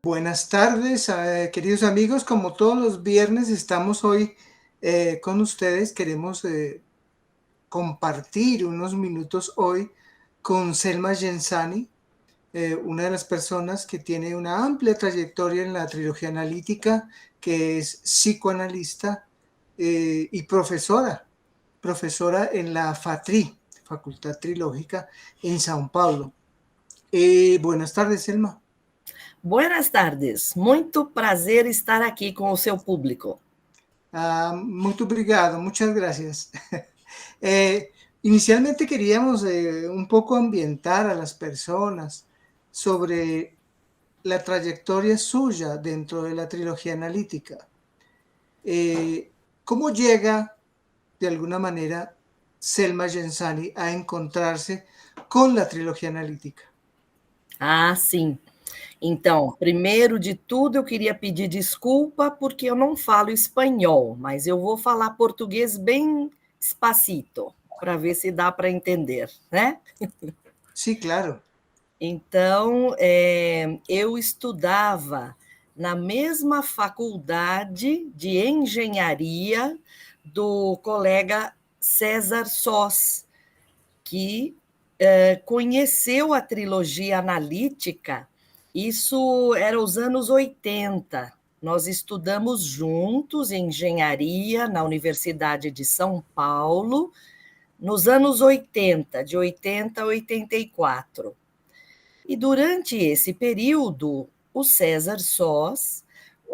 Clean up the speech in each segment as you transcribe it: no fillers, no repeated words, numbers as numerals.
Buenas tardes, queridos amigos. Como todos los viernes, estamos hoy con ustedes. Queremos compartir unos minutos hoy con Selma Gensani, una de las personas que tiene una amplia trayectoria en la trilogía analítica, que es psicoanalista y profesora en la FATRI, Facultad Trilógica, en São Paulo. Buenas tardes, Selma. Buenas tardes, muito prazer estar aqui com o seu público. Muy obrigado, muchas gracias. Inicialmente queríamos un poco ambientar a las personas sobre la trayectoria suya dentro de la trilogía analítica. ¿Cómo llega, de alguna manera, Selma Gensani a encontrarse con la trilogía analítica? Sim. Então, primeiro de tudo, eu queria pedir desculpa porque eu não falo espanhol, mas eu vou falar português bem espacito, para ver se dá para entender, né? Sí, claro. Então, eu estudava na mesma faculdade de engenharia do colega César Sós, que conheceu a trilogia analítica. Isso era os anos 80. Nós estudamos juntos em engenharia na Universidade de São Paulo, nos anos 80, de 80 a 84. E durante esse período, o César Sós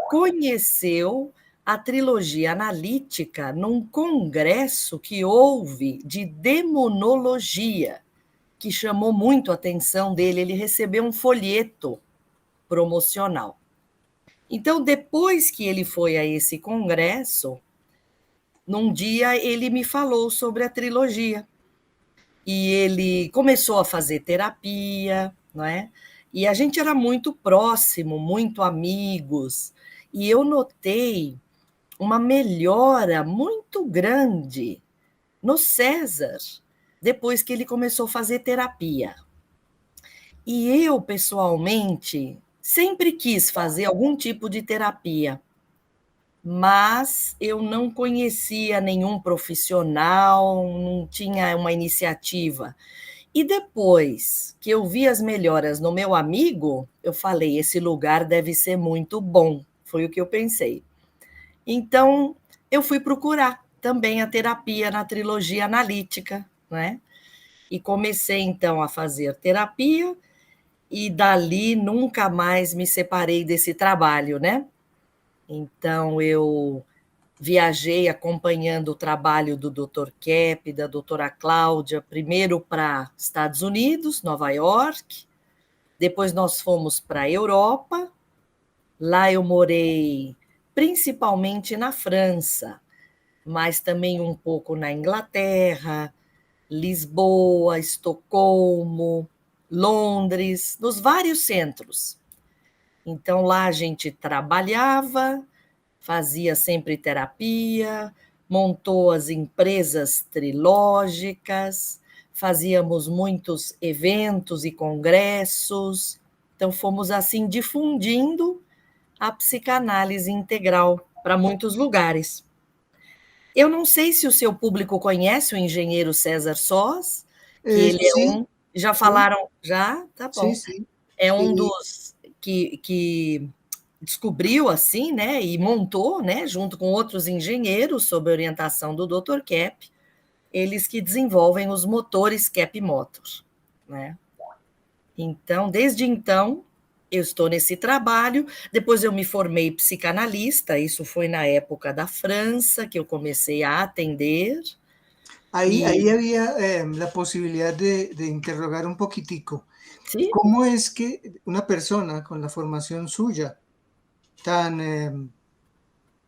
conheceu a trilogia analítica num congresso que houve de demonologia, que chamou muito a atenção dele. Ele recebeu um folheto promocional. Então, depois que ele foi a esse congresso, num dia ele me falou sobre a trilogia. E ele começou a fazer terapia, não é? E a gente era muito próximo, muito amigos. E eu notei uma melhora muito grande no César, depois que ele começou a fazer terapia. E eu, pessoalmente, sempre quis fazer algum tipo de terapia, mas eu não conhecia nenhum profissional, não tinha uma iniciativa. E depois que eu vi as melhoras no meu amigo, eu falei, esse lugar deve ser muito bom. Foi o que eu pensei. Então, eu fui procurar também a terapia na trilogia analítica, né? E comecei, então, a fazer terapia, e dali nunca mais me separei desse trabalho, né? Então, eu viajei acompanhando o trabalho do Dr. Kepp, da doutora Cláudia, primeiro para Estados Unidos, Nova York, depois nós fomos para a Europa, lá eu morei principalmente na França, mas também um pouco na Inglaterra, Lisboa, Estocolmo, Londres, nos vários centros. Então, lá a gente trabalhava, fazia sempre terapia, montou as empresas trilógicas, fazíamos muitos eventos e congressos. Então, fomos assim difundindo a psicanálise integral para muitos lugares. Eu não sei se o seu público conhece o engenheiro César Sós, que ele é Sí, já sí, falaram? Já? Tá sí, bom. sí. É um dos que descobriu assim, né, e montou, né, junto com outros engenheiros, sob orientação do Dr. Kepp, eles que desenvolvem os motores Kepp Motor, né? Então, desde então, eu estou nesse trabalho. Depois eu me formei psicanalista, isso foi na época da França, que eu comecei a atender. Ahí había la posibilidad de interrogar un poquitico. Sim? ¿Cómo es que una persona con la formación suya, tan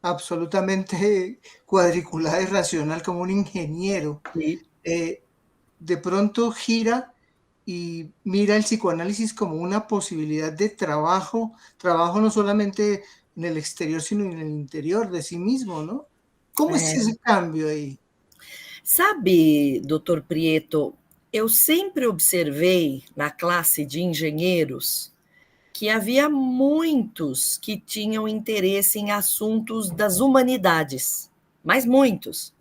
absolutamente cuadriculada y racional como un ingeniero, Sim. de pronto gira y mira el psicoanálisis como una posibilidad de trabajo no solamente en el exterior, sino en el interior de sí mismo, ¿no? ¿Cómo es ese cambio ahí? Sabe, doutor Prieto, eu sempre observei na classe de engenheiros que havia muitos que tinham interesse em assuntos das humanidades, mas muitos,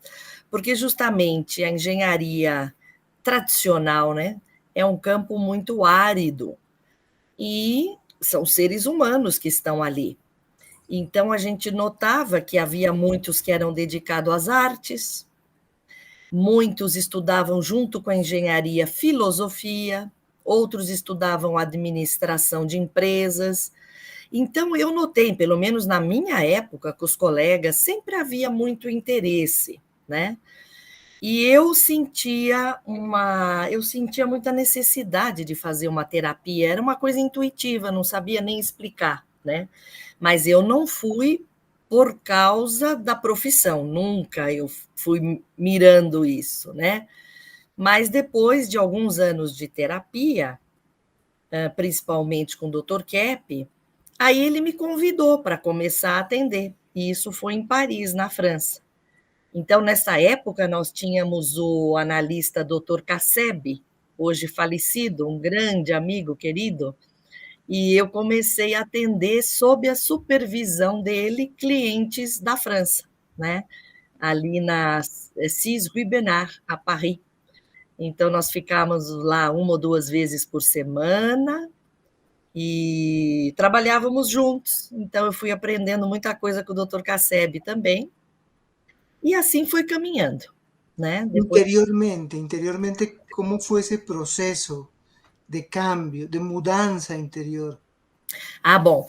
porque justamente a engenharia tradicional, né, é um campo muito árido e são seres humanos que estão ali. Então a gente notava que havia muitos que eram dedicados às artes, muitos estudavam junto com a engenharia filosofia, outros estudavam administração de empresas. Então eu notei, pelo menos na minha época, com os colegas, sempre havia muito interesse, né? E eu sentia muita necessidade de fazer uma terapia, era uma coisa intuitiva, não sabia nem explicar, né? Mas eu não fui por causa da profissão, nunca eu fui mirando isso, né? Mas depois de alguns anos de terapia, principalmente com o Dr. Kepp, aí ele me convidou para começar a atender, e isso foi em Paris, na França. Então, nessa época, nós tínhamos o analista Dr. Casseb, hoje falecido, um grande amigo querido, e eu comecei a atender, sob a supervisão dele, clientes da França, né? Ali na Cis Rue Benard, a Paris. Então, nós ficávamos lá uma ou duas vezes por semana e trabalhávamos juntos. Então, eu fui aprendendo muita coisa com o Dr. Casseb também, e assim foi caminhando, né? Depois Interiormente, ¿cómo fue ese proceso de cambio, de mudanza interior? Bom,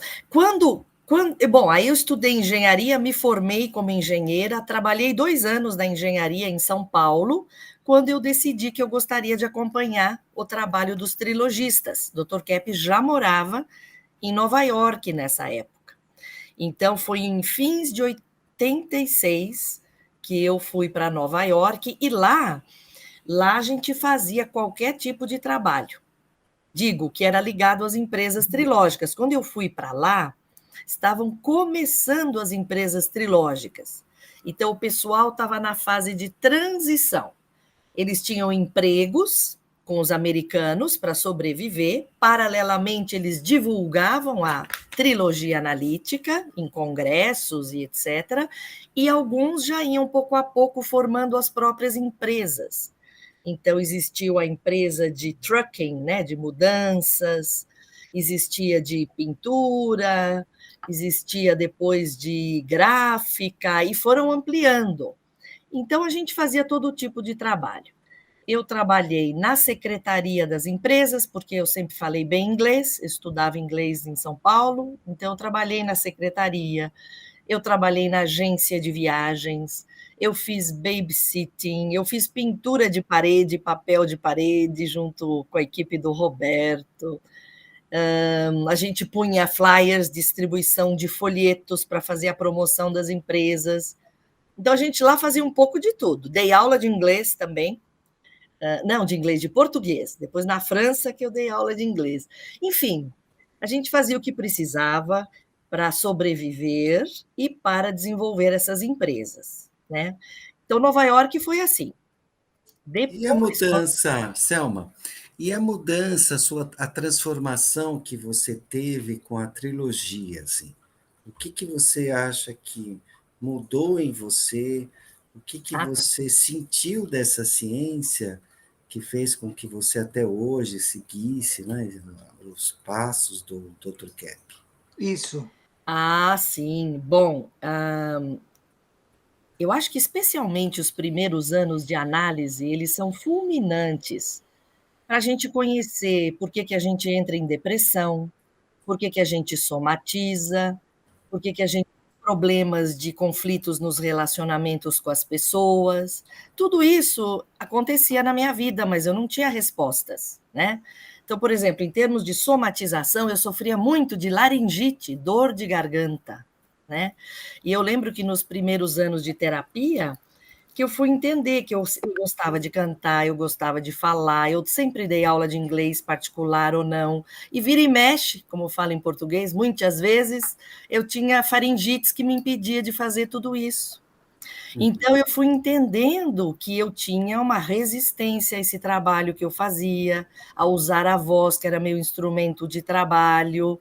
bom, aí eu estudei engenharia, me formei como engenheira, trabalhei 2 anos na engenharia em São Paulo, quando eu decidi que eu gostaria de acompanhar o trabalho dos trilogistas. Dr. Kepp já morava em Nova York nessa época. Então, foi em fins de 86 que eu fui para Nova York, e lá a gente fazia qualquer tipo de trabalho. Digo que era ligado às empresas trilógicas. Quando eu fui para lá, estavam começando as empresas trilógicas. Então, o pessoal estava na fase de transição. Eles tinham empregos com os americanos para sobreviver. Paralelamente, eles divulgavam a trilogia analítica em congressos e etc. E alguns já iam, pouco a pouco, formando as próprias empresas. Então, existiu a empresa de trucking, né, de mudanças, existia de pintura, existia depois de gráfica, e foram ampliando. Então, a gente fazia todo tipo de trabalho. Eu trabalhei na secretaria das empresas, porque eu sempre falei bem inglês, estudava inglês em São Paulo, então eu trabalhei na secretaria, eu trabalhei na agência de viagens, eu fiz babysitting, eu fiz pintura de parede, papel de parede, junto com a equipe do Roberto. A gente punha flyers, distribuição de folhetos para fazer a promoção das empresas. Então, a gente lá fazia um pouco de tudo. Dei aula de inglês também. Não, de inglês, de português. Depois, na França, que eu dei aula de inglês. Enfim, a gente fazia o que precisava para sobreviver e para desenvolver essas empresas, né? Então, Nova York foi assim. E a Depois, mudança, Selma? E a mudança, a transformação que você teve com a trilogia, assim? O que você acha que mudou em você? O que ah, tá. você sentiu dessa ciência que fez com que você até hoje seguisse, né, os passos do Dr. Kepp? Isso. Sim. Bom, eu acho que especialmente os primeiros anos de análise, eles são fulminantes para a gente conhecer por que que a gente entra em depressão, por que que a gente somatiza, por que que a gente tem problemas de conflitos nos relacionamentos com as pessoas. Tudo isso acontecia na minha vida, mas eu não tinha respostas, né? Então, por exemplo, em termos de somatização, eu sofria muito de laringite, dor de garganta, né? E eu lembro que nos primeiros anos de terapia, que eu fui entender que eu gostava de cantar, eu gostava de falar, eu sempre dei aula de inglês particular ou não, e vira e mexe, como falo em português, muitas vezes eu tinha faringites que me impedia de fazer tudo isso. Então, eu fui entendendo que eu tinha uma resistência a esse trabalho que eu fazia, a usar a voz, que era meu instrumento de trabalho,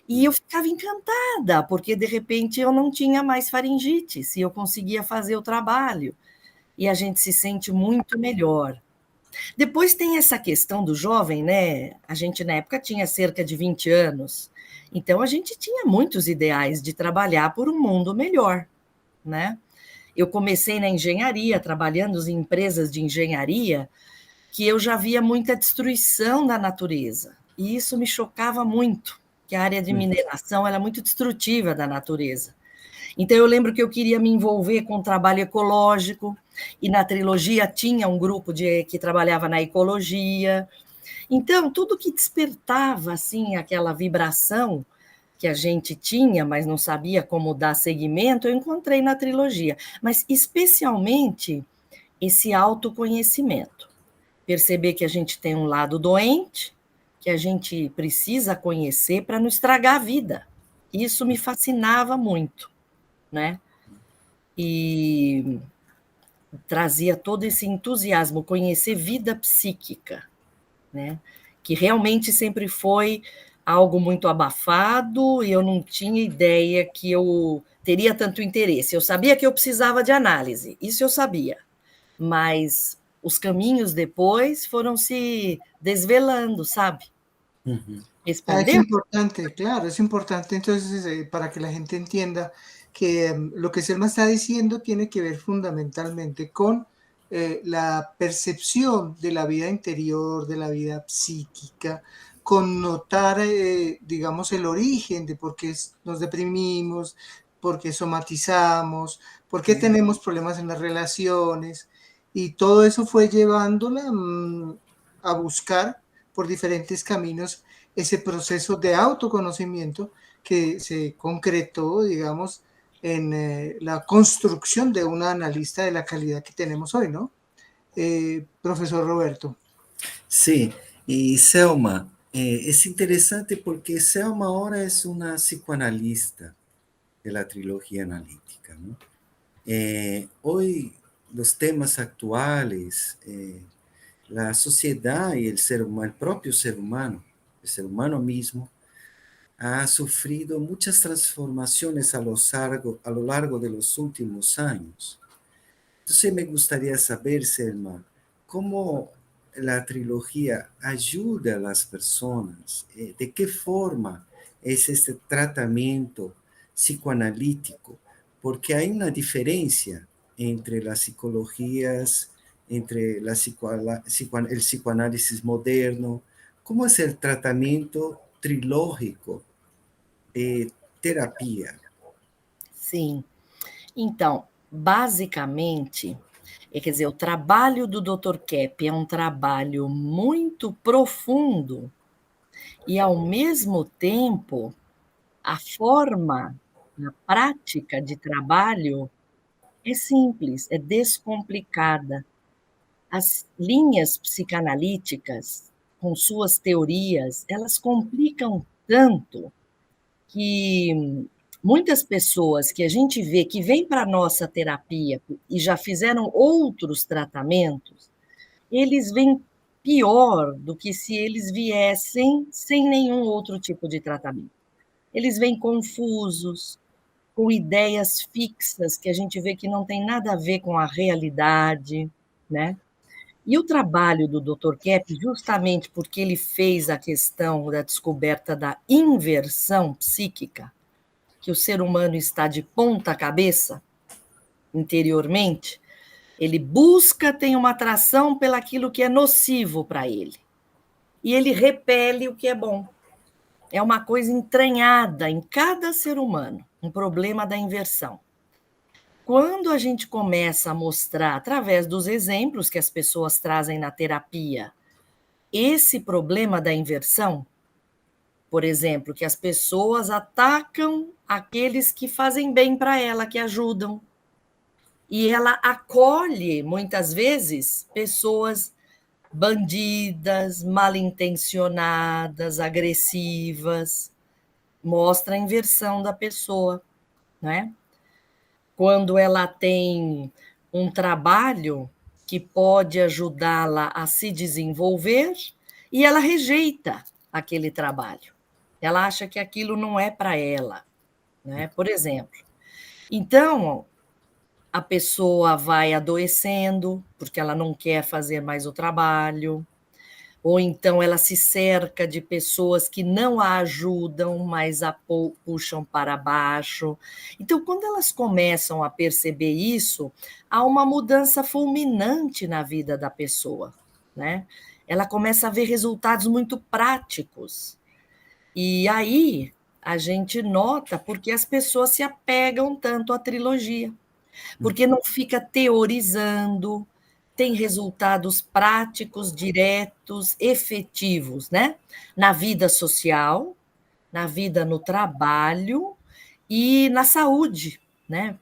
e eu ficava encantada, porque de repente eu não tinha mais faringite, se eu conseguia fazer o trabalho, e a gente se sente muito melhor. Depois tem essa questão do jovem, né? A gente na época tinha cerca de 20 anos, então a gente tinha muitos ideais de trabalhar por um mundo melhor, né? Eu comecei na engenharia, trabalhando em empresas de engenharia, que eu já via muita destruição da natureza. E isso me chocava muito, que a área de mineração era muito destrutiva da natureza. Então, eu lembro que eu queria me envolver com o trabalho ecológico, e na trilogia tinha um grupo que trabalhava na ecologia. Então, tudo que despertava assim aquela vibração que a gente tinha, mas não sabia como dar seguimento, eu encontrei na trilogia. Mas, especialmente, esse autoconhecimento. Perceber que a gente tem um lado doente, que a gente precisa conhecer para não estragar a vida. Isso me fascinava muito, né? E trazia todo esse entusiasmo, conhecer vida psíquica, né? Que realmente sempre foi algo muito abafado e eu não tinha ideia que eu teria tanto interesse. Eu sabia que eu precisava de análise, isso eu sabia, mas os caminhos depois foram se desvelando, sabe? Es Respondeu? importante, claro, es importante entonces para que la gente entienda que lo que Selma está diciendo tiene que ver fundamentalmente con la percepción de la vida interior, de la vida psíquica, con notar, digamos, el origen de por qué nos deprimimos, por qué somatizamos, por qué tenemos problemas en las relaciones, y todo eso fue llevándola a buscar por diferentes caminos ese proceso de autoconocimiento que se concretó, digamos, en la construcción de una analista de la calidad que tenemos hoy, ¿no? Profesor Roberto. Sí, y Selma, es interesante porque Selma ahora es una psicoanalista de la trilogía analítica, ¿no? Hoy los temas actuales, la sociedad y el ser humano, el propio ser humano, el ser humano mismo, ha sufrido muchas transformaciones a lo largo de los últimos años. Entonces me gustaría saber, Selma, cómo la trilogía ayuda a las personas, de qué forma es este tratamiento psicoanalítico, porque hay una diferencia entre las psicologías, entre el psicoanálisis moderno. ¿Cómo es el tratamiento trilógico de terapia? Sim. Então, basicamente, quer dizer, o trabalho do Dr. Kepp é um trabalho muito profundo e, ao mesmo tempo, a forma, a prática de trabalho é simples, é descomplicada. As linhas psicanalíticas, com suas teorias, elas complicam tanto que muitas pessoas que a gente vê que vêm para a nossa terapia e já fizeram outros tratamentos, eles vêm pior do que se eles viessem sem nenhum outro tipo de tratamento. Eles vêm confusos, com ideias fixas que a gente vê que não tem nada a ver com a realidade, né? E o trabalho do Dr. Kepp, justamente porque ele fez a questão da descoberta da inversão psíquica, que o ser humano está de ponta cabeça, interiormente, ele busca, tem uma atração pelaquilo que é nocivo para ele. E ele repele o que é bom. É uma coisa entranhada em cada ser humano, um problema da inversão. Quando a gente começa a mostrar, através dos exemplos que as pessoas trazem na terapia, esse problema da inversão, por exemplo, que as pessoas atacam aqueles que fazem bem para ela, que ajudam. E ela acolhe, muitas vezes, pessoas bandidas, mal intencionadas, agressivas. Mostra a inversão da pessoa, né? quando ela tem um trabalho que pode ajudá-la a se desenvolver e ela rejeita aquele trabalho. Ela acha que aquilo não é para ela, né? Por exemplo. Então, a pessoa vai adoecendo porque ela não quer fazer mais o trabalho, ou então ela se cerca de pessoas que não a ajudam, mas a puxam para baixo. Então, quando elas começam a perceber isso, há uma mudança fulminante na vida da pessoa, né? Ela começa a ver resultados muito práticos. E aí a gente nota porque as pessoas se apegam tanto à trilogia, porque não fica teorizando, tem resultados práticos, diretos, efetivos, né? Na vida social, na vida no trabalho e na saúde, né?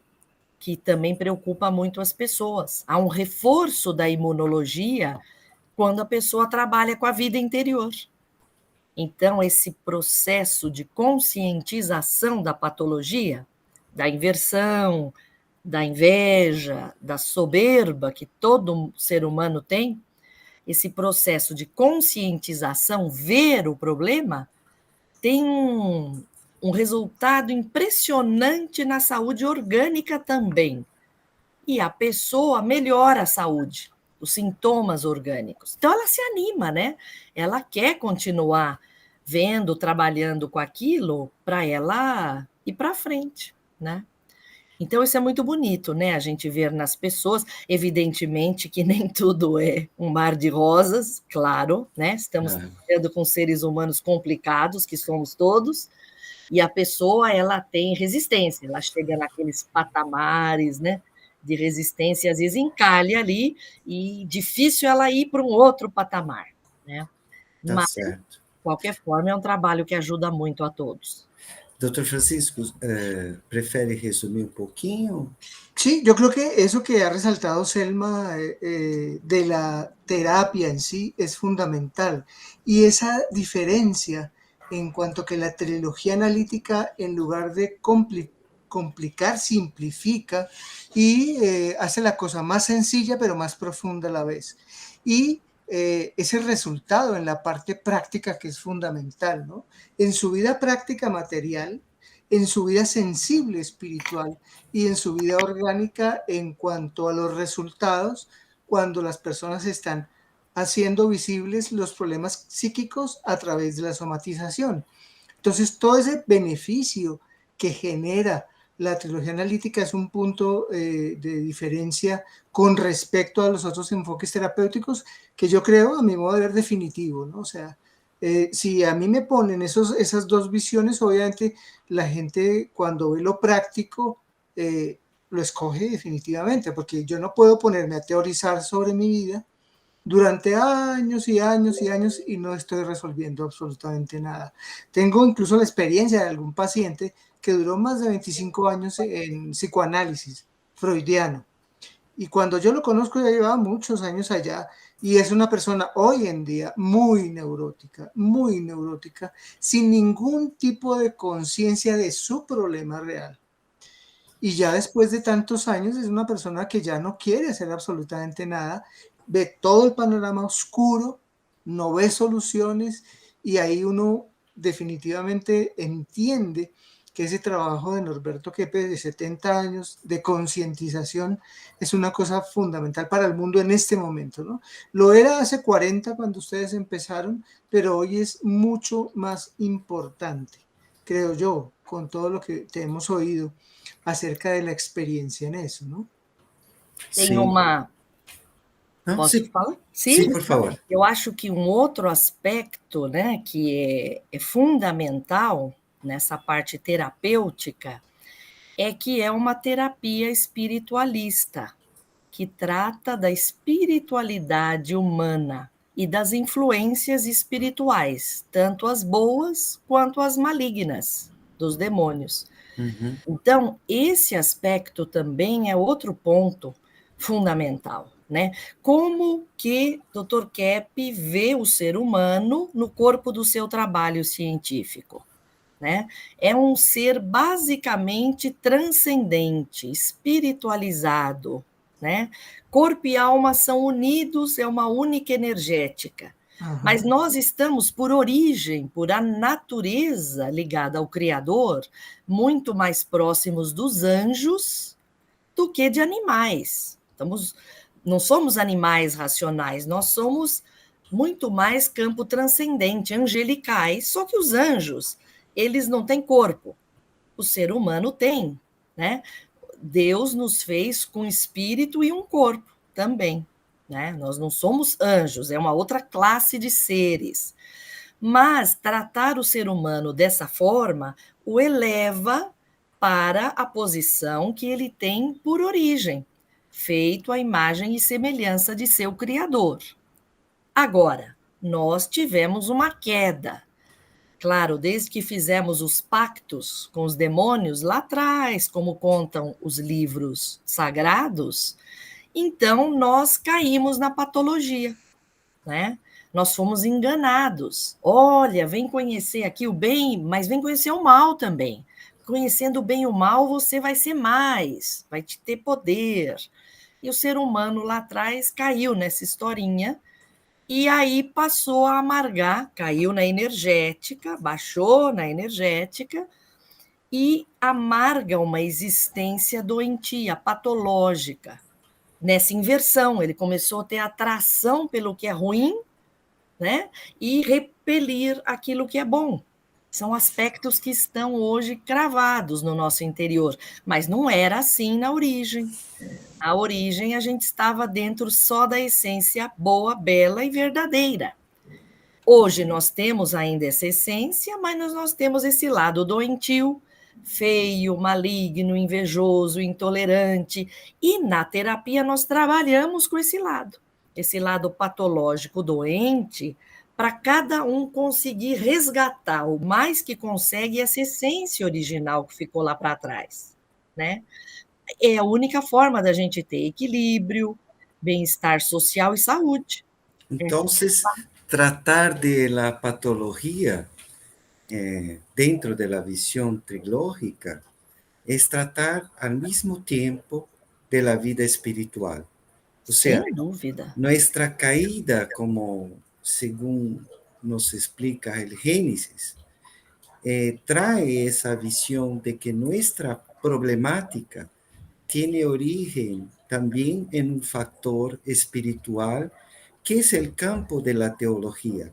Que também preocupa muito as pessoas. Há um reforço da imunologia quando a pessoa trabalha com a vida interior. Então, esse processo de conscientização da patologia, da inversão, da inveja, da soberba que todo ser humano tem, esse processo de conscientização, ver o problema, tem um resultado impressionante na saúde orgânica também. E a pessoa melhora a saúde, os sintomas orgânicos. Então, ela se anima, né? Ela quer continuar vendo, trabalhando com aquilo para ela ir para frente, né? Então, isso é muito bonito, né? A gente ver nas pessoas, evidentemente que nem tudo é um mar de rosas, claro, né? Estamos lidando com seres humanos complicados, que somos todos, e a pessoa, ela tem resistência, ela chega naqueles patamares, né? De resistência, às vezes encalha ali, e difícil ela ir para um outro patamar, né? Tá Mas, certo. de qualquer forma, é um trabalho que ajuda muito a todos. Doctor Francisco, ¿prefere resumir un poquinho? Sí, yo creo que eso que ha resaltado Selma de la terapia en sí es fundamental. Y esa diferencia en cuanto que la trilogía analítica, en lugar de complicar, simplifica y hace la cosa más sencilla pero más profunda a la vez. Y ese resultado en la parte práctica que es fundamental, ¿no? En su vida práctica material, en su vida sensible espiritual y en su vida orgánica en cuanto a los resultados cuando las personas están haciendo visibles los problemas psíquicos a través de la somatización. Entonces, todo ese beneficio que genera la trilogía analítica es un punto de diferencia con respecto a los otros enfoques terapéuticos que yo creo, a mi modo de ver, definitivo, ¿no? O sea, si a mí me ponen esas dos visiones, obviamente la gente cuando ve lo práctico lo escoge definitivamente, porque yo no puedo ponerme a teorizar sobre mi vida durante años y años y años y no estoy resolviendo absolutamente nada. Tengo incluso la experiencia de algún paciente que duró más de 25 años en psicoanálisis freudiano. Y cuando yo lo conozco ya llevaba muchos años allá y es una persona hoy en día muy neurótica, sin ningún tipo de conciencia de su problema real. Y ya después de tantos años es una persona que ya no quiere hacer absolutamente nada, ve todo el panorama oscuro, no ve soluciones y ahí uno definitivamente entiende que ese trabajo de Norberto Kepes de 70 años de concientización es una cosa fundamental para el mundo en este momento, ¿no? Lo era hace 40 cuando ustedes empezaron, pero hoy es mucho más importante, creo yo, con todo lo que te hemos oído acerca de la experiencia en eso, ¿no? Tem Sim. uma... Não, Posso sim, falar? sim, por favor. Eu acho que um outro aspecto, né, que é fundamental nessa parte terapêutica é que é uma terapia espiritualista, que trata da espiritualidade humana e das influências espirituais, tanto as boas quanto as malignas, dos demônios. Uhum. Então, esse aspecto também é outro ponto fundamental, né? Como que Dr. Kepp vê o ser humano no corpo do seu trabalho científico? né? É um ser basicamente transcendente, espiritualizado, né? Corpo e alma são unidos, é uma única energética. Mas nós estamos, por origem, por a natureza ligada ao Criador, muito mais próximos dos anjos do que de animais. Não somos animais racionais, nós somos muito mais campo transcendente, angelicais, só que os anjos, eles não têm corpo, o ser humano tem, né? Deus nos fez com espírito e um corpo também, né? Nós não somos anjos, é uma outra classe de seres. Mas tratar o ser humano dessa forma o eleva para a posição que ele tem por origem, feito à imagem e semelhança de seu Criador. Agora, nós tivemos uma queda. Claro, desde que fizemos os pactos com os demônios lá atrás, como contam os livros sagrados, então nós caímos na patologia, né? Nós fomos enganados. Olha, vem conhecer aqui o bem, mas vem conhecer o mal também. Conhecendo o bem e o mal, você vai ser mais, vai te ter poder. E o ser humano lá atrás caiu nessa historinha e aí passou a amargar, caiu na energética, baixou na energética e amarga uma existência doentia, patológica. Nessa inversão, ele começou a ter atração pelo que é ruim, né? E repelir aquilo que é bom. São aspectos que estão hoje cravados no nosso interior, mas não era assim na origem. Na origem, a gente estava dentro só da essência boa, bela e verdadeira. Hoje nós temos ainda essa essência, mas nós temos esse lado doentio, feio, maligno, invejoso, intolerante. E na terapia nós trabalhamos com esse lado patológico doente, para cada um conseguir resgatar o mais que consegue essa essência original que ficou lá para trás, né? É a única forma da gente ter equilíbrio, bem-estar social e saúde. Entonces, tratar de la patología dentro de la visión trilógica es tratar al mismo tiempo de la vida espiritual. O sea, Sem dúvida. nuestra caída, como según nos explica el Génesis, trae esa visión de que nuestra problemática tiene origen también en un factor espiritual que es el campo de la teología.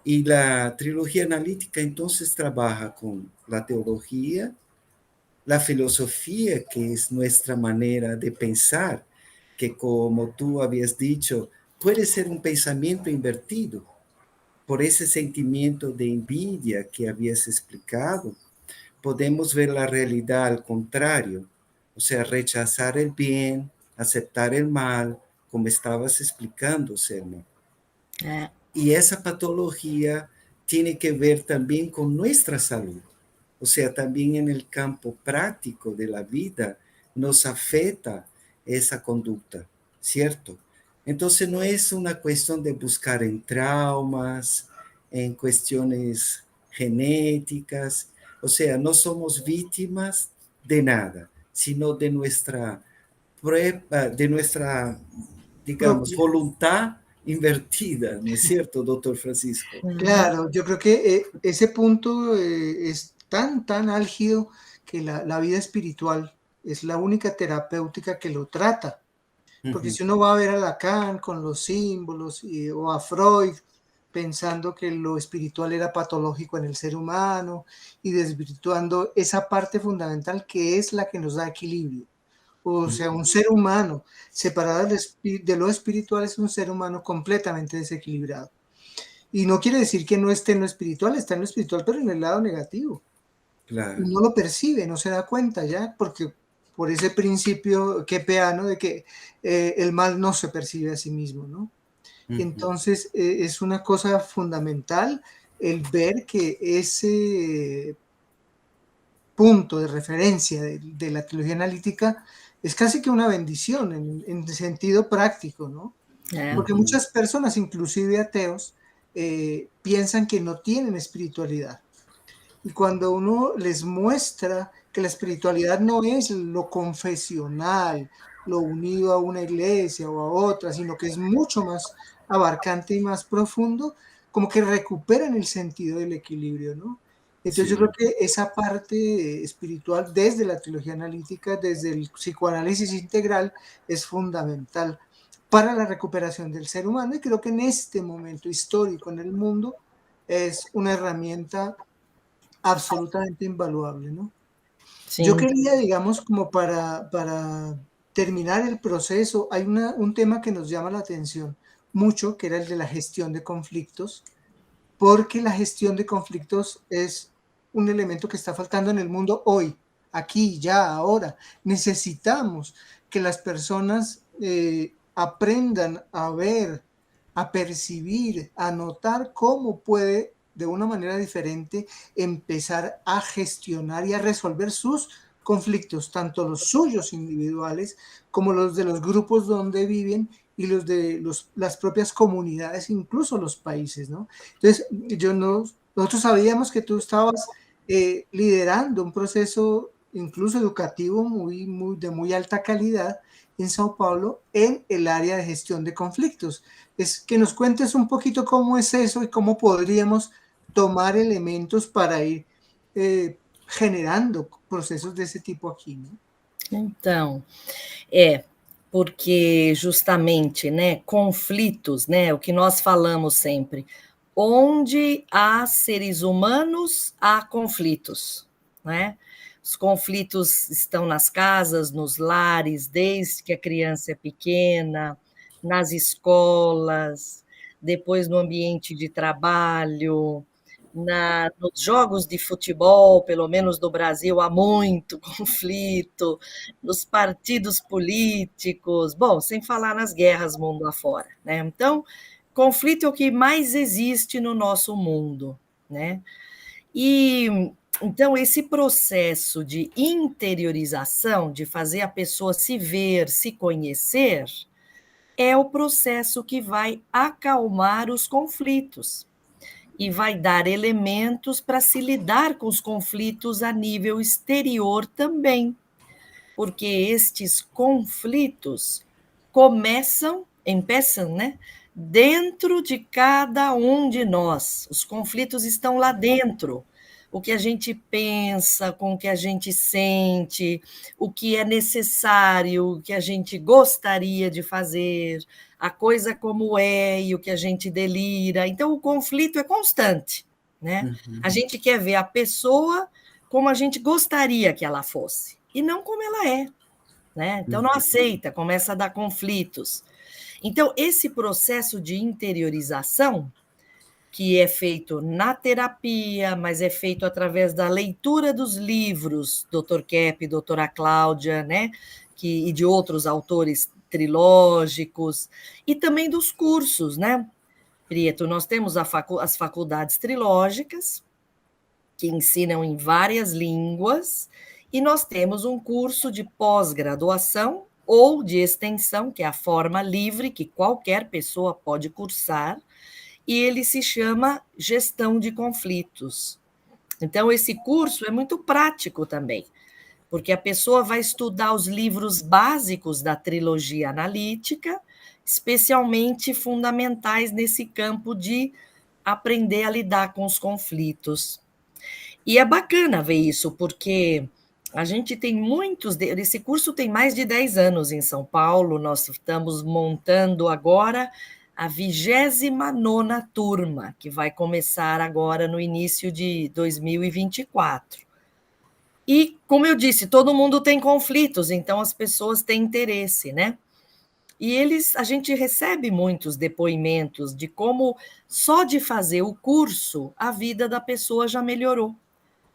Y la trilogía analítica entonces trabaja con la teología, la filosofía, que es nuestra manera de pensar, que como tú habías dicho, puede ser un pensamiento invertido por ese sentimiento de envidia que habías explicado. Podemos ver la realidad al contrario, o sea, rechazar el bien, aceptar el mal, como estabas explicando, Selma. Y esa patología tiene que ver también con nuestra salud. O sea, también en el campo práctico de la vida nos afecta esa conducta, ¿cierto? Entonces no es una cuestión de buscar en traumas, en cuestiones genéticas, o sea, no somos víctimas de nada, sino de nuestra, digamos, voluntad invertida, ¿no es cierto, doctor Francisco? Claro, yo creo que ese punto es tan álgido que la vida espiritual es la única terapéutica que lo trata. Porque si uno va a ver a Lacan con los símbolos o a Freud pensando que lo espiritual era patológico en el ser humano y desvirtuando esa parte fundamental que es la que nos da equilibrio. O sea, un ser humano separado de lo espiritual es un ser humano completamente desequilibrado. Y no quiere decir que no esté en lo espiritual, está en lo espiritual, pero en el lado negativo. Claro. Y no lo percibe, no se da cuenta ya, porque por ese principio kepeano de que el mal no se percibe a sí mismo, ¿no? Entonces, es una cosa fundamental el ver que ese punto de referencia de la teología analítica es casi que una bendición en sentido práctico, ¿no? Porque muchas personas, inclusive ateos, piensan que no tienen espiritualidad. Y cuando uno les muestra que la espiritualidad no es lo confesional, lo unido a una iglesia o a otra, sino que es mucho más abarcante y más profundo, como que recuperan el sentido del equilibrio, ¿no? Entonces yo creo Sí, que esa parte espiritual desde la trilogía analítica, desde el psicoanálisis integral, es fundamental para la recuperación del ser humano, y creo que en este momento histórico en el mundo es una herramienta absolutamente invaluable, ¿no? Yo Sim. quería, digamos, como para terminar el proceso, hay un tema que nos llama la atención mucho, que era el de la gestión de conflictos, porque la gestión de conflictos es un elemento que está faltando en el mundo hoy, aquí, ya, ahora. Necesitamos que las personas aprendan a ver, a percibir, a notar cómo puede de una manera diferente empezar a gestionar y a resolver sus conflictos, tanto los suyos individuales como los de los grupos donde viven y los de las propias comunidades, incluso los países, ¿no? Entonces, nosotros sabíamos que tú estabas liderando un proceso incluso educativo de muy alta calidad en Sao Paulo en el área de gestión de conflictos. Es que nos cuentes un poquito cómo es eso y cómo podríamos tomar elementos para ir generando procesos de ese tipo aquí, ¿no? Então, porque justamente, né, conflitos, né, o que nós falamos sempre, onde há seres humanos, há conflitos, né? Os conflitos estão nas casas, nos lares, desde que a criança é pequena, nas escolas, depois no ambiente de trabalho, nos jogos de futebol, pelo menos no Brasil, há muito conflito, nos partidos políticos, bom, sem falar nas guerras mundo afora, né? Então, conflito é o que mais existe no nosso mundo, né? E então esse processo de interiorização, de fazer a pessoa se ver, se conhecer, é o processo que vai acalmar os conflitos e vai dar elementos para se lidar com os conflitos a nível exterior também, porque estes conflitos empeçam, né, dentro de cada um de nós. Os conflitos estão lá dentro. O que a gente pensa, com o que a gente sente, o que é necessário, o que a gente gostaria de fazer, a coisa como é e o que a gente delira. Então, o conflito é constante, né? A gente quer ver a pessoa como a gente gostaria que ela fosse, e não como ela é, né? Então, não aceita, começa a dar conflitos. Então, esse processo de interiorização, que é feito na terapia, mas é feito através da leitura dos livros, Dr. Kepp, doutora Cláudia, né? E de outros autores trilógicos, e também dos cursos, né? Prieto, nós temos as faculdades trilógicas, que ensinam em várias línguas, e nós temos um curso de pós-graduação ou de extensão, que é a forma livre, que qualquer pessoa pode cursar, e ele se chama Gestão de Conflitos. Então, esse curso é muito prático também, porque a pessoa vai estudar os livros básicos da trilogia analítica, especialmente fundamentais nesse campo de aprender a lidar com os conflitos. E é bacana ver isso, porque a gente tem muitos. Esse curso tem mais de 10 anos em São Paulo, nós estamos montando agora a 29ª turma, que vai começar agora no início de 2024. E, como eu disse, todo mundo tem conflitos, então as pessoas têm interesse, né? E a gente recebe muitos depoimentos de como só de fazer o curso a vida da pessoa já melhorou,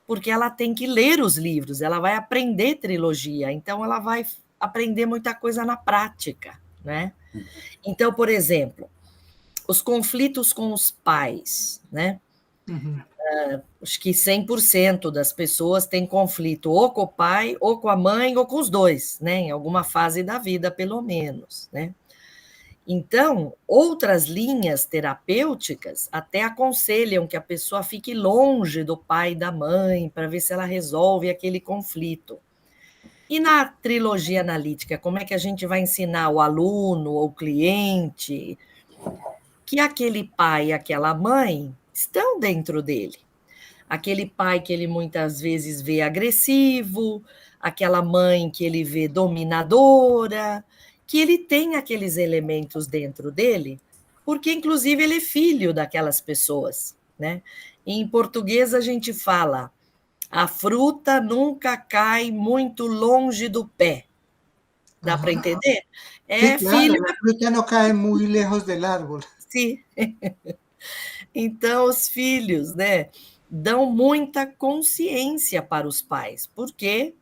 porque ela tem que ler os livros, ela vai aprender trilogia, então ela vai aprender muita coisa na prática, né? Então, por exemplo, os conflitos com os pais, né? Acho que 100% das pessoas têm conflito ou com o pai, ou com a mãe, ou com os dois, né? Em alguma fase da vida, pelo menos, né? Então, outras linhas terapêuticas até aconselham que a pessoa fique longe do pai e da mãe para ver se ela resolve aquele conflito. E na trilogia analítica, como é que a gente vai ensinar o aluno ou o cliente que aquele pai e aquela mãe estão dentro dele? Aquele pai que ele muitas vezes vê agressivo, aquela mãe que ele vê dominadora, que ele tem aqueles elementos dentro dele, porque inclusive ele é filho daquelas pessoas, né? Em português a gente fala: a fruta nunca cai muito longe do pé. Dá para Ajá. entender? Sí, É claro, filho, la fruta no cae muy lejos del árbol. sim. Então, os filhos, né, dão muita consciência para os pais, porque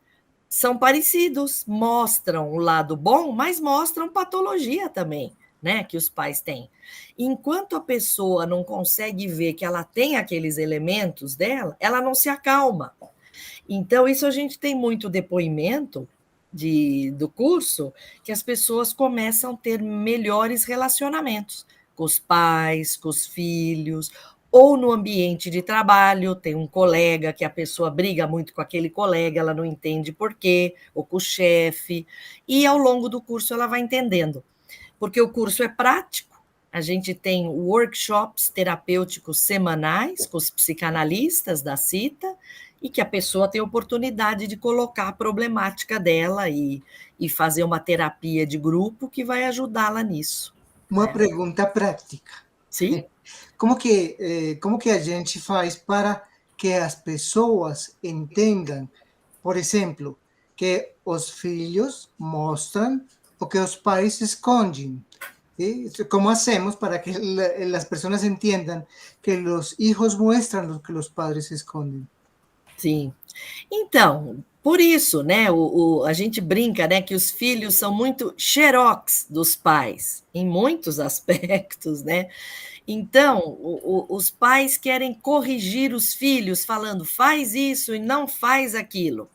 são parecidos, mostram o lado bom, mas mostram patologia também, né, que os pais têm. Enquanto a pessoa não consegue ver que ela tem aqueles elementos dela, ela não se acalma. Então, isso a gente tem muito depoimento do curso, que as pessoas começam a ter melhores relacionamentos com os pais, com os filhos, ou no ambiente de trabalho, tem um colega que a pessoa briga muito com aquele colega, ela não entende por quê, ou com o chefe, e ao longo do curso ela vai entendendo, porque o curso é prático, a gente tem workshops terapêuticos semanais com os psicanalistas da CITA, e que a pessoa tem oportunidade de colocar a problemática dela e fazer uma terapia de grupo que vai ajudá-la nisso. Uma pergunta prática. Sim? Como que a gente faz para que as pessoas entendam, por exemplo, que os filhos mostram o que os pais escondem? ¿Sí? ¿Cómo hacemos para que las personas entiendan que los hijos muestran lo que los padres esconden? Sim. Então, por isso, né, a gente brinca, né, que os filhos são muito xerox dos pais, em muitos aspectos, né? Então, os pais querem corrigir os filhos, falando, faz isso e não faz aquilo.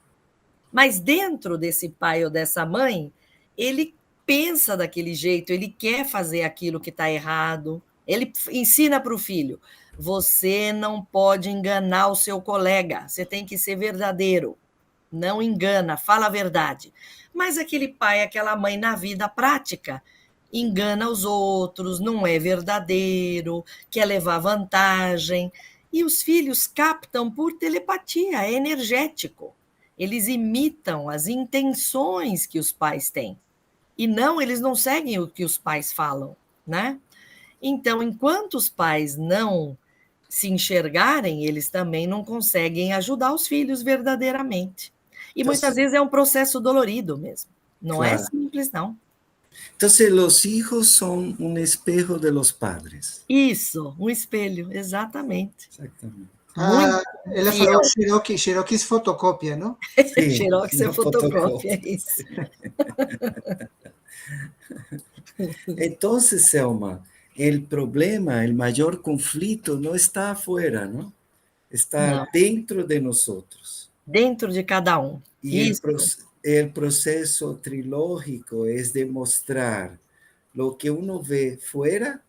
Mas dentro desse pai ou dessa mãe, ele pensa daquele jeito, ele quer fazer aquilo que está errado. Ele ensina para o filho: você não pode enganar o seu colega, você tem que ser verdadeiro. Não engana, fala a verdade. Mas aquele pai, aquela mãe, na vida prática, engana os outros, não é verdadeiro, quer levar vantagem. E os filhos captam por telepatia, é energético. Eles imitam as intenções que os pais têm. E não, eles não seguem o que os pais falam, né? Então, enquanto os pais não se enxergarem, eles também não conseguem ajudar os filhos verdadeiramente. E muitas vezes é um processo dolorido mesmo. Não é Claro. simples, não. Entonces, los hijos son un espejo de los padres. Isso, um espelho, exatamente. Exactamente. Muito Ela fiel. falou Cherokee, Cherokee es fotocopia, ¿no? Sí, Xerox é no fotocópia, fotocopia. isso. Entonces, Selma, el problema, el mayor conflicto no está afuera, ¿no? Está Não, dentro de nosotros. dentro de cada um. Y Isso, el proceso trilógico es demostrar lo que uno ve fuera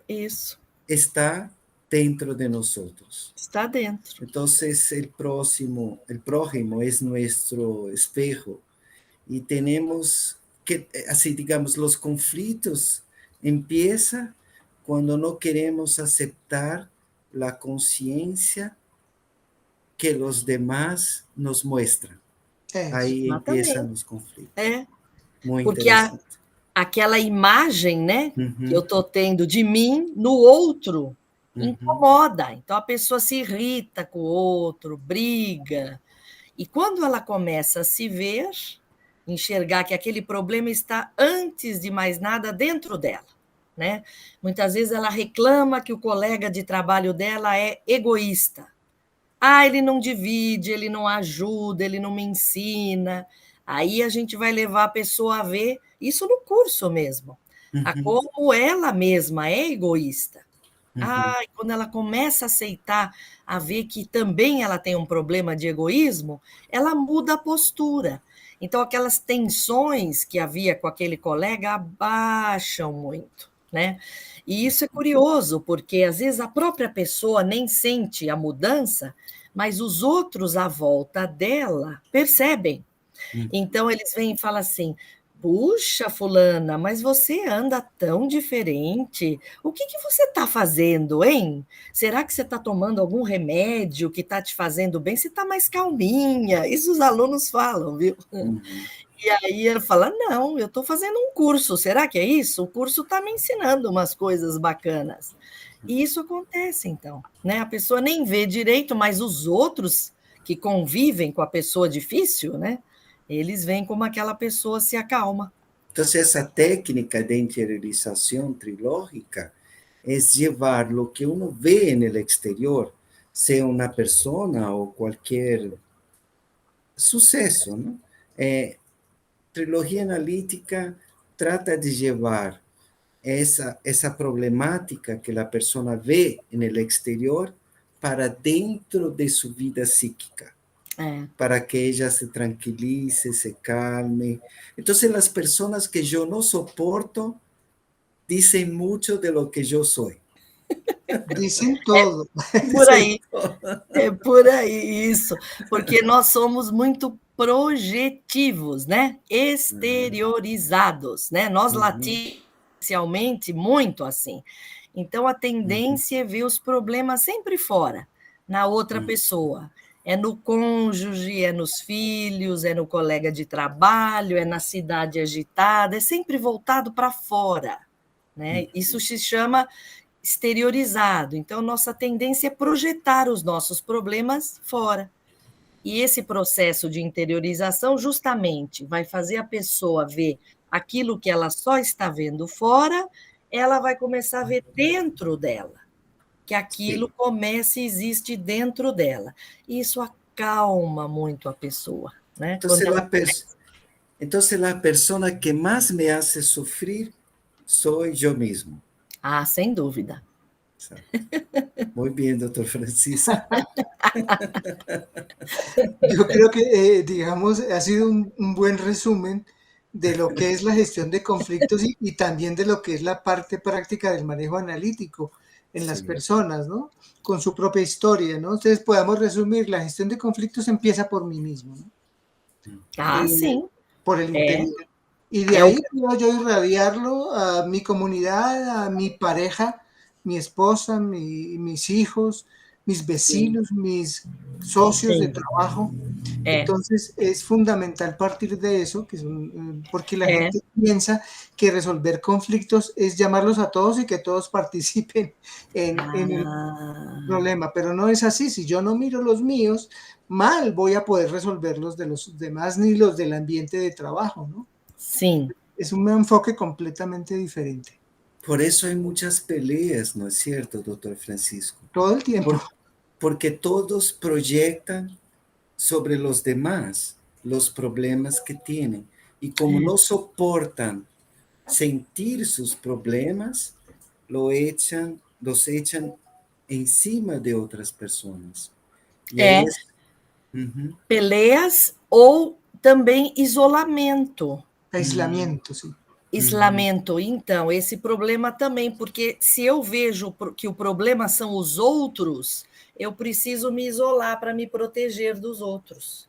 isso. está dentro de nosotros. Está dentro. Entonces, el prójimo es nuestro espejo y tenemos que, así digamos, los conflictos empiezan cuando no queremos aceptar la conciencia que los demás nos muestran. Aí empiezan los conflitos. É, Muy porque interesante. aquela imagem, né, Uhum. que eu estou tendo de mim no outro Uhum. incomoda. Então a pessoa se irrita com o outro, briga. E quando ela começa a se ver, enxergar que aquele problema está antes de mais nada dentro dela, né? Muitas vezes ela reclama que o colega de trabalho dela é egoísta. Ah, ele não divide, ele não ajuda, ele não me ensina. Aí a gente vai levar a pessoa a ver isso no curso mesmo, a como ela mesma é egoísta. Ah, e quando ela começa a aceitar, a ver que também ela tem um problema de egoísmo, ela muda a postura. Então, aquelas tensões que havia com aquele colega abaixam muito, né? E isso é curioso, porque às vezes a própria pessoa nem sente a mudança, mas os outros à volta dela percebem. Então, eles vêm e falam assim: puxa, fulana, mas você anda tão diferente. O que que você está fazendo, hein? Será que você está tomando algum remédio que está te fazendo bem? Você está mais calminha. Isso os alunos falam, viu? Uhum. E aí ele fala: não, eu estou fazendo um curso. Será que é isso? O curso está me ensinando umas coisas bacanas. E isso acontece, então, né? A pessoa nem vê direito, mas os outros que convivem com a pessoa difícil, né? Eles veem como aquela pessoa se acalma. Entonces, esa técnica de interiorización trilógica es llevar lo que uno ve en el exterior, sea una persona o cualquier suceso, ¿no? Trilogía analítica trata de llevar esa problemática que la persona ve en el exterior para dentro de su vida psíquica, para que ella se tranquilice, se calme. Entonces, las personas que yo no soporto dicen mucho de lo que yo soy. Dicen todo. Por aí, é por aí isso, porque nós somos muito projetivos, né? Exteriorizados, né? Nós latinos, inicialmente, muito assim. Então, a tendência é ver os problemas sempre fora, na outra pessoa. É no cônjuge, é nos filhos, é no colega de trabalho, é na cidade agitada, é sempre voltado para fora, né? Isso se chama exteriorizado. Então, nossa tendência é projetar os nossos problemas fora. E esse processo de interiorização justamente vai fazer a pessoa ver aquilo que ela só está vendo fora, ela vai começar a ver dentro dela, que aquilo começa e existe dentro dela. E isso acalma muito a pessoa, né? Entonces la persona que más me hace sufrir soy yo mismo. Ah, sem dúvida. Muy bien, doctor Francisco. Yo creo que, digamos, ha sido un buen resumen de lo que es la gestión de conflictos y también de lo que es la parte práctica del manejo analítico en las personas, ¿no? Con su propia historia, ¿no? Entonces podemos resumir, la gestión de conflictos empieza por mí mismo, ¿no? Sí. Por el interior. Y de ahí puedo yo irradiarlo a mi comunidad, a mi pareja, mi esposa, mis hijos, mis vecinos, mis socios de trabajo. Entonces es fundamental partir de eso, que porque la gente piensa que resolver conflictos es llamarlos a todos y que todos participen en el problema, pero no es así. Si yo no miro los míos, mal voy a poder resolver los de los demás ni los del ambiente de trabajo, ¿no? Sí. Es un enfoque completamente diferente. Por eso hay muchas peleas, ¿no es cierto, doctor Francisco? Todo el tiempo. Porque todos proyectan sobre los demás los problemas que tienen. Y como no soportan sentir sus problemas, los echan encima de outras pessoas. Peleas ou também isolamento. Isolamento, sim. Isolamento. Então, esse problema também, porque se eu vejo que o problema são os outros, eu preciso me isolar para me proteger dos outros.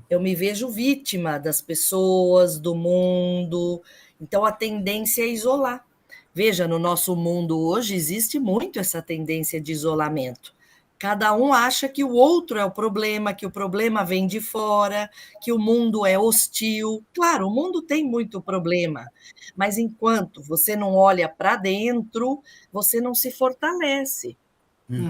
Eu me vejo vítima das pessoas, do mundo. Então, a tendência é isolar. Veja, no nosso mundo hoje existe muito essa tendência de isolamento. Cada um acha que o outro é o problema, que o problema vem de fora, que o mundo é hostil. Claro, o mundo tem muito problema, mas enquanto você não olha para dentro, você não se fortalece.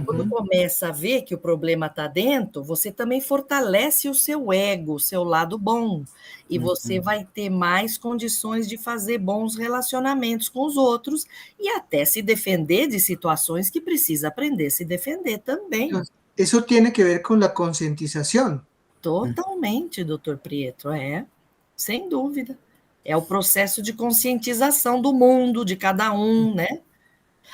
Quando começa a ver que o problema está dentro, você também fortalece o seu ego, o seu lado bom. E você vai ter mais condições de fazer bons relacionamentos com os outros e até se defender de situações que precisa aprender a se defender também. Isso tem que ver com a conscientização. Totalmente, doutor Prieto, sem dúvida. É o processo de conscientização do mundo, de cada um, né?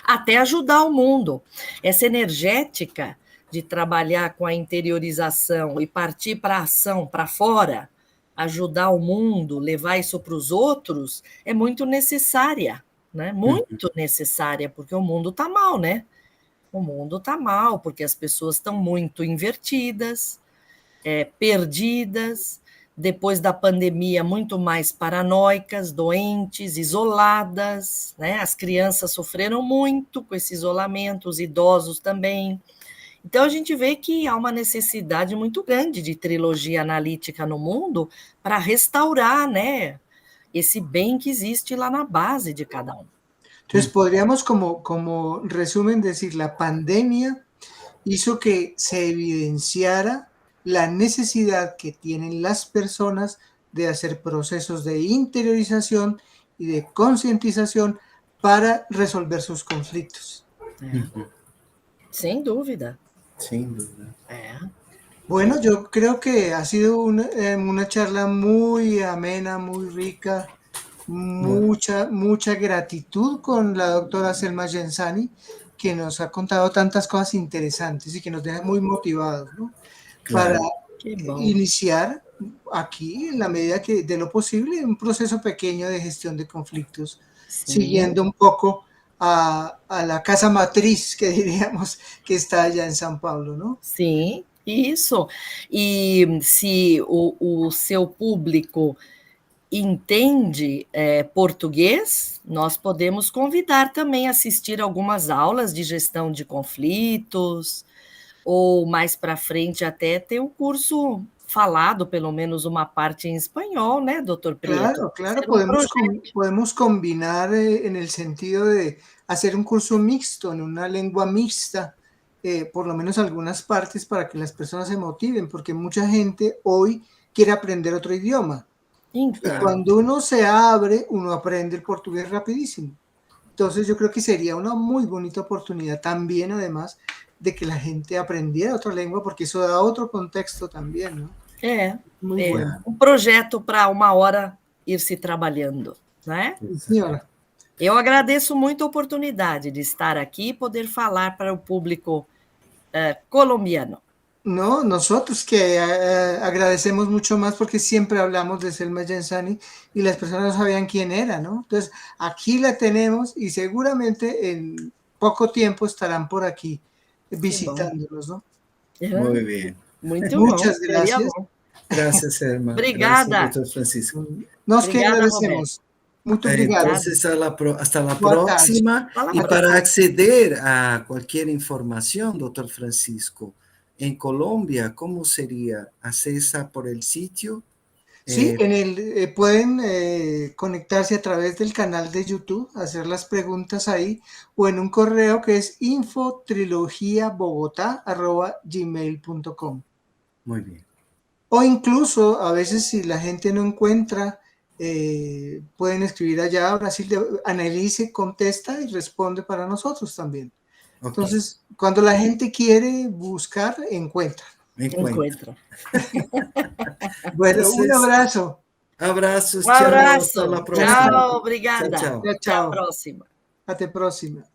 Até ajudar o mundo. Essa energética de trabalhar com a interiorização e partir para a ação, para fora, ajudar o mundo, levar isso para os outros, é muito necessária, né? Muito necessária, porque o mundo está mal, né? O mundo está mal, porque as pessoas estão muito invertidas, perdidas, depois da pandemia, muito mais paranoicas, doentes, isoladas, né? As crianças sofreram muito com esse isolamento, os idosos também. Então, a gente vê que há uma necessidade muito grande de trilogia analítica no mundo para restaurar, né, esse bem que existe lá na base de cada um. Entonces, podríamos como resumen decir, la pandemia hizo que se evidenciara la necesidad que tienen las personas de hacer procesos de interiorización y de concientización para resolver sus conflictos. Sem dúvida. Sem dúvida. Bueno, yo creo que ha sido una charla muy amena, muy rica, mucha gratitud con la doctora Selma Genzani, que nos ha contado tantas cosas interesantes y que nos deja muy motivados, ¿no? Claro. Para iniciar aquí, en la medida que de lo posible, un proceso pequeño de gestión de conflictos, siguiendo un poco a la casa matriz, que diríamos, que está allá en São Paulo, ¿no? Sim, isso. E se o seu público entende português, nós podemos convidar também a assistir algumas aulas de gestão de conflitos, ou mais para frente até ter um curso falado, pelo menos uma parte em espanhol, né, doutor Prieto? Claro, podemos combinar en el sentido de hacer un curso mixto, en una lengua mixta, por lo menos algunas partes para que las personas se motiven, porque mucha gente hoy quiere aprender otro idioma. Então. Y cuando uno se abre, uno aprende el portugués rapidísimo. Entonces yo creo que sería una muy bonita oportunidad también, además, de que la gente aprendiera otra lengua, porque eso da otro contexto también, ¿no? Muy bueno. Um projeto para uma hora ir se trabalhando, né? Senhora. Eu agradeço muito a oportunidade de estar aqui e poder falar para o público colombiano. No, nosotros que agradecemos mucho más porque siempre hablamos de Selma Genzani y las personas no sabían quién era, ¿no? Entonces, aquí la tenemos y seguramente en poco tiempo estarán por aquí visitándonos, ¿no? Muy bien. Muchas gracias. Gracias, Selma. Obrigada. Gracias, Dr. Francisco. Nós que agradecemos. Muito obrigado. Entonces, hasta la próxima. Y para acceder a cualquier información, Dr. Francisco, en Colombia, ¿cómo sería? ¿Accesa por el sitio? Sí, pueden conectarse a través del canal de YouTube, hacer las preguntas ahí, o en un correo que es infotrilogiabogotá@gmail.com. Muy bien. O incluso, a veces si la gente no encuentra, pueden escribir allá a Brasil, Annelise contesta y responde para nosotros también. Okay. Entonces, cuando la gente quiere buscar, encuentra. Bueno, un abrazo. Abraços. Um abraço. Tchau. Até la próxima. Tchau, obrigada. Tchau. Até a próxima. Até a próxima.